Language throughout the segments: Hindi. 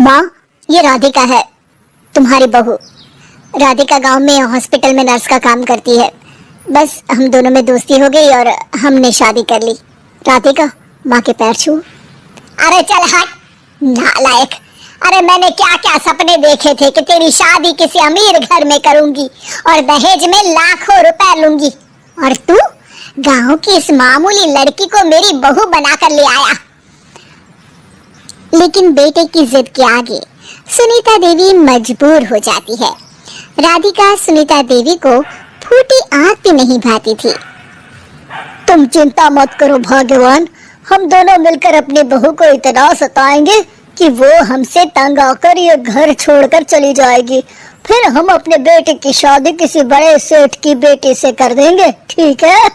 माँ, ये राधिका है, तुम्हारी बहू। राधिका गांव में हॉस्पिटल में नर्स का काम करती है। बस हम दोनों में दोस्ती हो गई और हमने शादी कर ली। राधिका, माँ के पैर छू। अरे चल हट, नालायक। अरे मैंने क्या क्या सपने देखे थे कि तेरी शादी किसी अमीर घर में करूंगी और दहेज में लाखों रुपए लूंगी, और तू गांव की इस मामूली लड़की को मेरी बहू बनाकर ले आया। लेकिन बेटे की जिद के आगे सुनीता देवी मजबूर हो जाती है। राधिका सुनीता देवी को फूटी आंख भी नहीं भाती थी। तुम चिंता मत करो भगवान, हम दोनों मिलकर अपनी बहू को इतना सताएंगे कि वो हमसे तंग आकर ये घर छोड़कर चली जाएगी। फिर हम अपने बेटे की शादी किसी बड़े सेठ की बेटी से कर देंगे, ठीक है?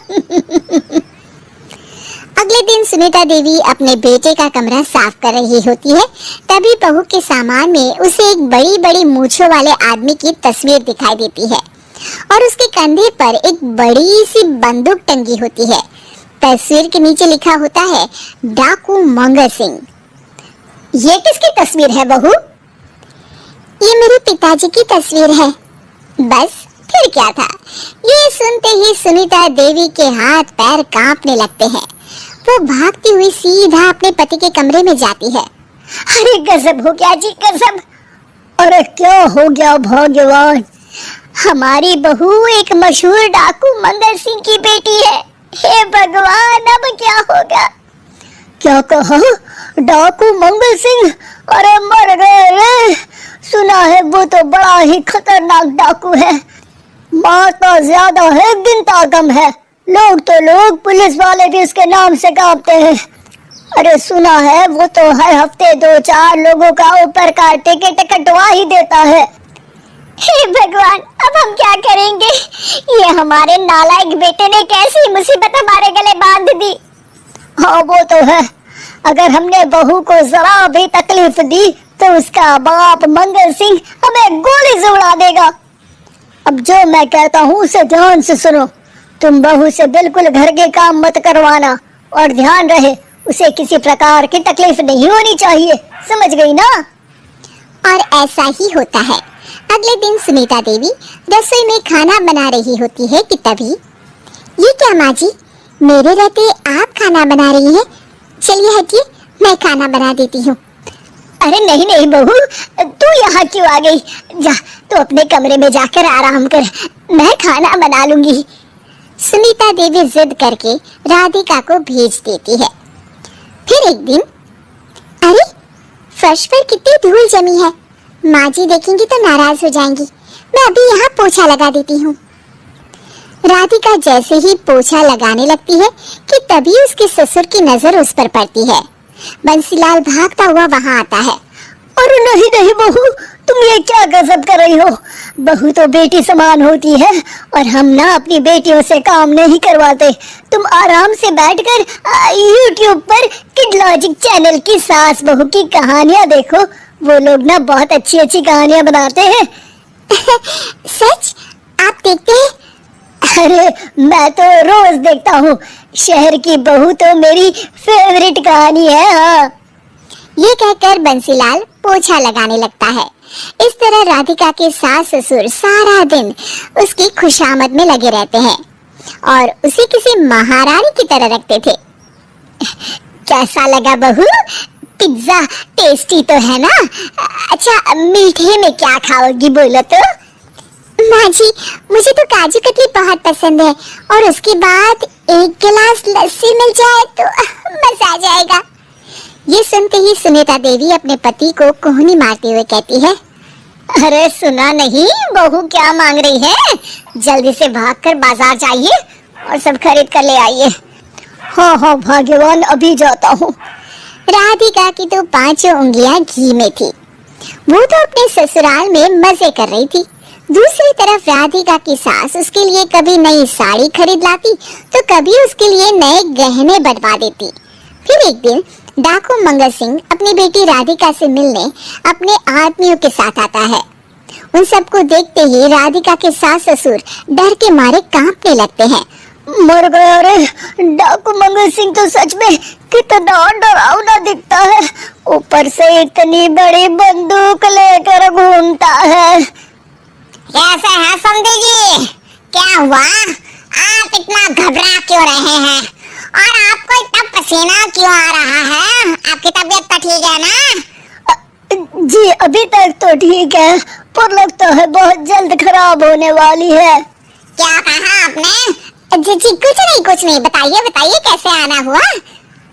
अगले दिन सुनीता देवी अपने बेटे का कमरा साफ कर रही होती है। तभी बहू के सामान में उसे एक बड़ी बड़ी मूंछों वाले आदमी की तस्वीर दिखाई देती है और उसके कंधे पर एक बड़ी सी बंदूक टंगी होती है। तस्वीर के नीचे लिखा होता है डाकू मंगर सिंह। ये किसकी तस्वीर है बहू? ये मेरे पिताजी की तस्वीर है। बस फिर क्या था। ये सुनते ही सुनीता देवी के हाथ पैर कांपने लगते हैं। वो भागती हुई सीधा अपने पति के कमरे में जाती है। अरे गजब हो गया जी, गजब। अरे क्या हो गया भगवान, हमारी बहू एक मशहूर डाकू मंगर सिंह की बेटी है। हे भगवान, अब क्या होगा? क्या कहा? डाकू मंगल सिंह? अरे मर गए रे। सुना है वो तो बड़ा ही खतरनाक डाकू है, मारता ज्यादा है गिनता कम है। लोग तो लोग, पुलिस वाले भी उसके नाम से कांपते हैं। अरे सुना है वो तो हर हफ्ते 2-4 लोगों का ऊपर का टिकट कटवा ही देता है। हे भगवान, अब हम क्या करेंगे? ये हमारे नालायक बेटे ने कैसी मुसीबत हमारे गले बांध दी। हाँ वो तो है, अगर हमने बहू को जरा भी तकलीफ दी तो उसका बाप मंगल सिंह हमें गोली से उड़ा देगा। अब जो मैं कहता हूँ उसे ध्यान से सुनो। तुम बहू से बिल्कुल घर के काम मत करवाना, और ध्यान रहे उसे किसी प्रकार की तकलीफ नहीं होनी चाहिए, समझ गई ना? और ऐसा ही होता है। अगले दिन सुनीता देवी रसोई में खाना बना रही होती है कि तभी, ये क्या माँ जी, मेरे रहते आप खाना बना रही है? चलिए हटिए, मैं खाना बना देती हूँ। अरे नहीं नहीं बहू, तू यहाँ क्यों आ गई? जा तू अपने कमरे में जाकर आराम कर, मैं खाना बना लूंगी। सुनीता देवी जिद करके राधिका को भेज देती है। फिर एक दिन, अरे फर्श पर कितनी धूल जमी है, माँ जी देखेंगी तो नाराज हो जाएंगी, मैं अभी यहाँ पोछा लगा देती हूँ। राधिका जैसे ही पोछा लगाने लगती है कि तभी उसके ससुर की नजर उस पर पड़ती है। बंसीलाल भागता हुआ वहाँ आता है। अरे नहीं नहीं बहू, तुम ये क्या गजब कर रही हो? बहू तो बेटी समान होती है, और हम ना अपनी बेटियों से काम नहीं करवाते। तुम आराम से बैठकर YouTube पर किड लॉजिक चैनल की सास बहू की कहानियाँ देखो। वो लोग ना बहुत अच्छी अच्छी कहानियाँ बनाते हैं। सच? आप देखते हैं? अरे मैं तो रोज देखता हूँ। शहर की बहू तो मेरी फेवरेट कहानी है। हाँ, ये कहकर बंसीलाल पोछा लगाने लगता है। इस तरह राधिका के सास ससुर सारा दिन उसकी खुशामद में लगे रहते हैं और उसे किसी महारानी की तरह रखते थे। कैसा लगा बहू? पिज्जा टेस्टी तो है ना? अच्छा, मीठे में क्या खाओगी बोलो तो? माँ जी, मुझे तो काजू कतली बहुत पसंद है, और उसके बाद एक गिलास लस्सी मिल जाए तो मजा आ जाएगा। ये सुनते ही सुनीता देवी अपने पति को कोहनी मारते हुए कहती है, अरे सुना नहीं बहू क्या मांग रही है? जल्दी से भागकर बाजार जाइए और सब खरीद कर ले आइए। हाँ हाँ भाग्यवान, अभी जाता हूँ। राधिका की तो 5 उंगलियां घी में थी। वो तो अपने ससुराल में मजे कर रही थी। दूसरी तरफ राधिका की सास उसके लिए कभी नई साड़ी खरीद लाती तो कभी उसके लिए नए गहने बनवा देती। फिर एक दिन डाकू मंगल सिंह अपनी बेटी राधिका से मिलने अपने आदमियों के साथ आता है। उन सबको देखते ही राधिका के सास ससुर डर के मारे कांपने लगते हैं। मर गया रे, डाकू मंगल सिंह तो सच में कितना डरावना दिखता है, ऊपर से इतनी बड़ी बंदूक लेकर घूमता है। कैसे हैं समधी जी? क्या हुआ? आप इतना घबरा क्यों रहे हैं? और आपको इतना पसीना क्यों आ रहा है? आपकी तबीयत तो ठीक है ना? जी अभी तक तो ठीक है, पर लगता है बहुत जल्द खराब होने वाली है। क्या कहा आपने? जी जी कुछ नहीं, बताइए बताइए कैसे आना हुआ?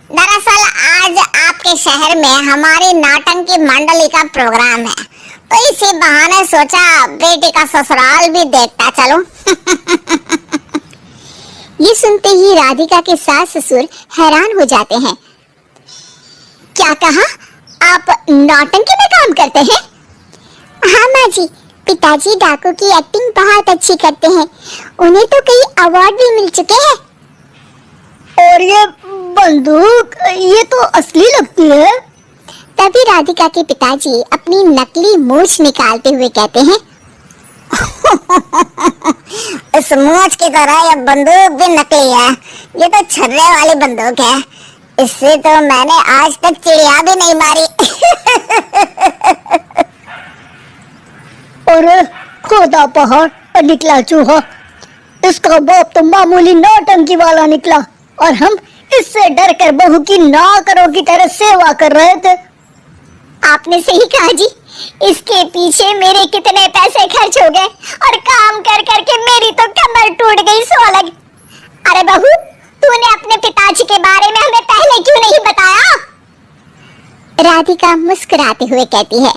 दरअसल आज आपके शहर में हमारी नौटंकी मंडली का प्रोग्राम है, तो इसी बहाने सोचा बेटी का ससुराल भी देखता चलूं। ये सुनते ही राधिका के सास ससुर हैरान हो जाते हैं। क्या कहा? आप नौटंकी में काम करते हैं? हाँ माँ जी, पिताजी डाकू की एक्टिंग बहुत अच्छी करते हैं, उन्हें तो कई अवार्ड भी मिल चुके हैं। और ये बंदूक, ये तो असली लगती है। तभी राधिका के पिताजी अपनी नकली मूंछ निकालते हुए कहते हैं, इस मूंछ की तरह ये बंदूक भी नकली है, ये तो छर्रे वाली बंदूक है, इससे तो मैंने आज तक चिड़िया भी नहीं मारी। और खोदा पहाड़ और निकला चूहा, इसका बाप तो मामूली नौटंकी वाला निकला, और हम इससे डर कर बहू की नौकरों की तरह सेवा कर रहे थे। आपने सही कहा जी, इसके पीछे मेरे कितने पैसे खर्च हो गए, और काम कर करके मेरी तो कमर टूट गई सो अलग। अरे बहू, तूने अपने पिताजी के बारे में हमें पहले क्यों नहीं बताया? राधिका मुस्कुराते हुए कहती है,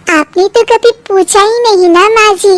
आपने तो कभी पूछा ही नहीं ना माँ जी।